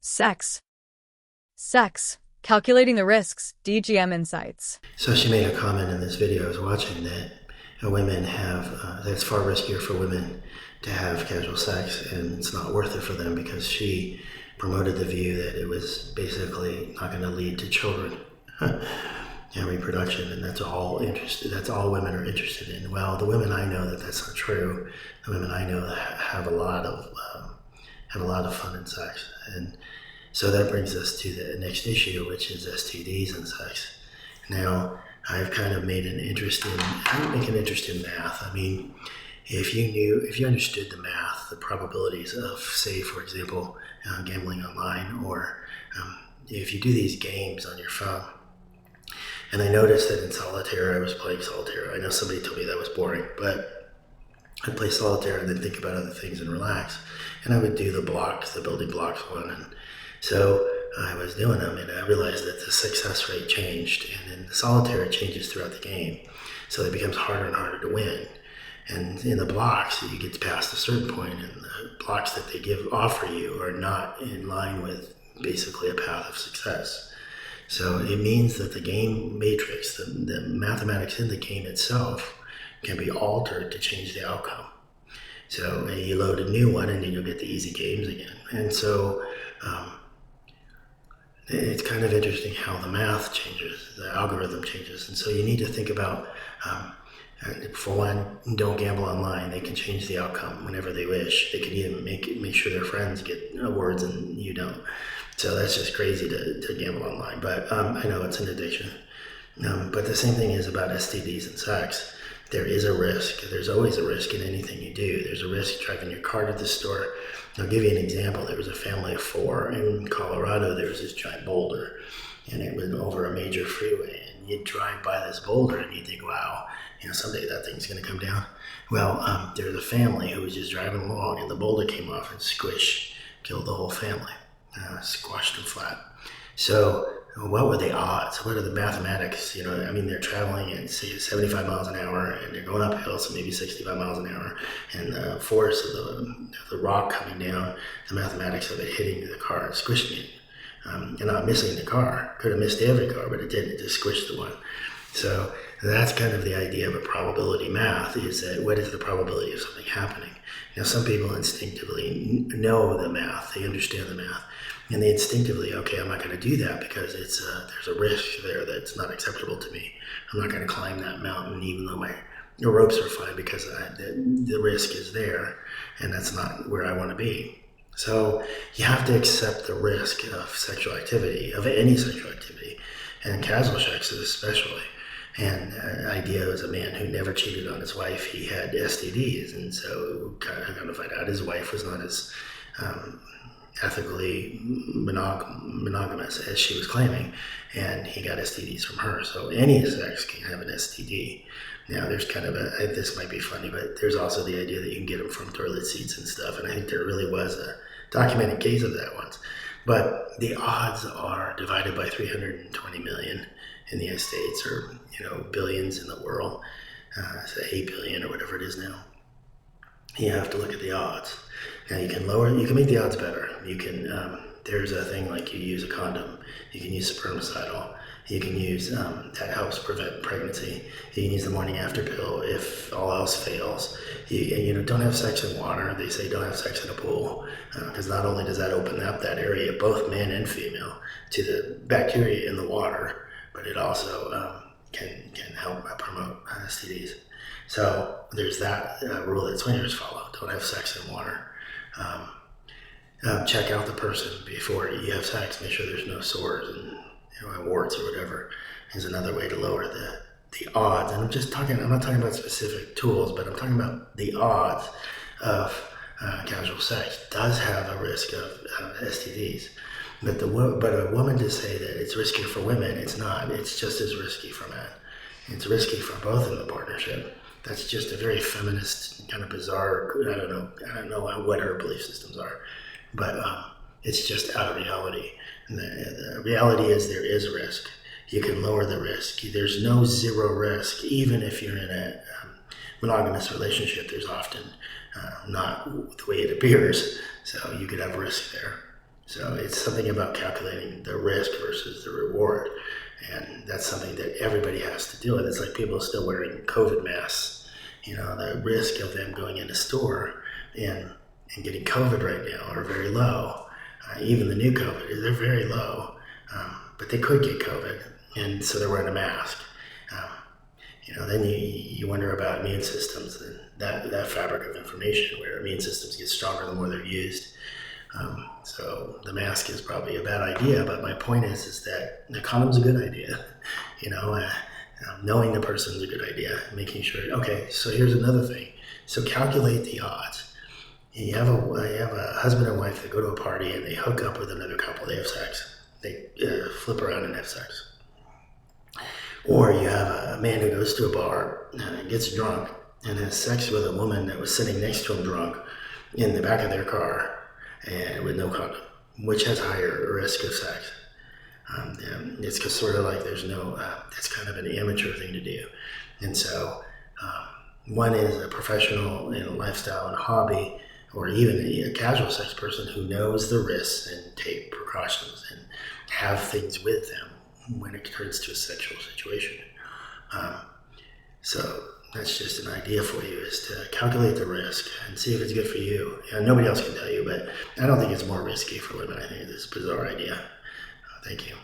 Sex. Sex. Calculating the risks. DGM Insights. So she made a comment in this video I was watching that women have, that it's far riskier for women to have casual sex, and it's not worth it for them because she promoted the view that it was basically not going to lead to children and reproduction, and that's all women are interested in. Well, the women I know that's not true. The women I know have a lot of fun in sex, and so that brings us to the next issue, which is STDs and sex. Now, I've kind of made an interest in, math. I mean, if you understood the math, the probabilities of, say, for example, gambling online, or if you do these games on your phone, and I noticed that in solitaire, I was playing solitaire. I know somebody told me that was boring, but I'd play solitaire and then think about other things and relax. And I would do the building blocks one. And so I was doing them, and I realized that the success rate changed. And in the solitaire, it changes throughout the game. So it becomes harder and harder to win. And in the blocks, you get past a certain point, and the blocks that they offer you are not in line with basically a path of success. So it means that the game matrix, the mathematics in the game itself, can be altered to change the outcome. So you load a new one, and then you'll get the easy games again. And so it's kind of interesting how the math changes, the algorithm changes. And so you need to think about, for one, don't gamble online. They can change the outcome whenever they wish. They can even make sure their friends get awards and you don't. So that's just crazy to gamble online. But I know it's an addiction. But the same thing is about STDs and sex. There is a risk. There's always a risk in anything you do. There's a risk driving your car to the store. I'll give you an example. There was a family of 4 in Colorado. There was this giant boulder, and it was over a major freeway. And you'd drive by this boulder, and you'd think, wow, someday that thing's going to come down. Well, there was a family who was just driving along, and the boulder came off and killed the whole family, squashed them flat. So what were the odds? What are the mathematics? They're traveling at, say, 75 miles an hour, and they're going uphill, so maybe 65 miles an hour. And the force of the rock coming down, the mathematics of it hitting the car and squishing it, and not missing the car. Could have missed every car, but it didn't. It just squished the one. So that's kind of the idea of a probability math, is that what is the probability of something happening? Now, some people instinctively know the math. They understand the math. And they instinctively, okay, I'm not going to do that because there's a risk there that's not acceptable to me. I'm not going to climb that mountain even though my ropes are fine, because the risk is there, and that's not where I want to be. So you have to accept the risk of sexual activity, of any sexual activity, and casual sex especially. And idea was a man who never cheated on his wife. He had STDs, and so kind of find out his wife was not as ethically monogamous as she was claiming, and he got STDs from her. So any sex can have an STD. Now, there's kind of this might be funny, but there's also the idea that you can get them from toilet seats and stuff, and I think there really was a documented case of that once. But the odds are divided by 320 million in the United States, or billions in the world, say 8 billion or whatever it is now. You have to look at the odds. Now you can make the odds better. You can, there's a thing like you use a condom. You can use spermicidal. You can use, that helps prevent pregnancy. You can use the morning after pill if all else fails. Don't have sex in water. They say don't have sex in a pool, because not only does that open up that area, both man and female, to the bacteria in the water, but it also can help promote STDs. So there's that rule that swingers follow. Don't have sex in water. Check out the person before you have sex. Make sure there's no sores and warts or whatever. Is another way to lower the odds. And I'm not talking about specific tools, but I'm talking about the odds of casual sex does have a risk of STDs. But a woman to say that it's riskier for women, it's not. It's just as risky for men. It's risky for both in the partnership. That's just a very feminist, kind of bizarre, I don't know what her belief systems are, but it's just out of reality. And the reality is there is risk. You can lower the risk. There's no zero risk. Even if you're in a monogamous relationship, there's often not the way it appears. So you could have risk there. So it's something about calculating the risk versus the reward. And that's something that everybody has to deal with. It's like people still wearing COVID masks. The risk of them going in a store and getting COVID right now are very low. Even the new COVID, they're very low. But they could get COVID, and so they're wearing a mask. Then you wonder about immune systems and that fabric of information where immune systems get stronger the more they're used. So the mask is probably a bad idea, but my point is that the condom's a good idea. Knowing the person's a good idea, making sure, okay, so here's another thing. So calculate the odds. You have a husband and wife that go to a party and they hook up with another couple, they have sex. They flip around and have sex. Or you have a man who goes to a bar and gets drunk and has sex with a woman that was sitting next to him drunk in the back of their car and with no condom. Which has higher risk of sex? It's sort of like there's no, it's kind of an amateur thing to do. And so one is a professional lifestyle and hobby, or even a casual sex person who knows the risks and take precautions and have things with them when it turns to a sexual situation. So that's just an idea for you, is to calculate the risk and see if it's good for you. Nobody else can tell you, but I don't think it's more risky for women. I think it's a bizarre idea. Thank you.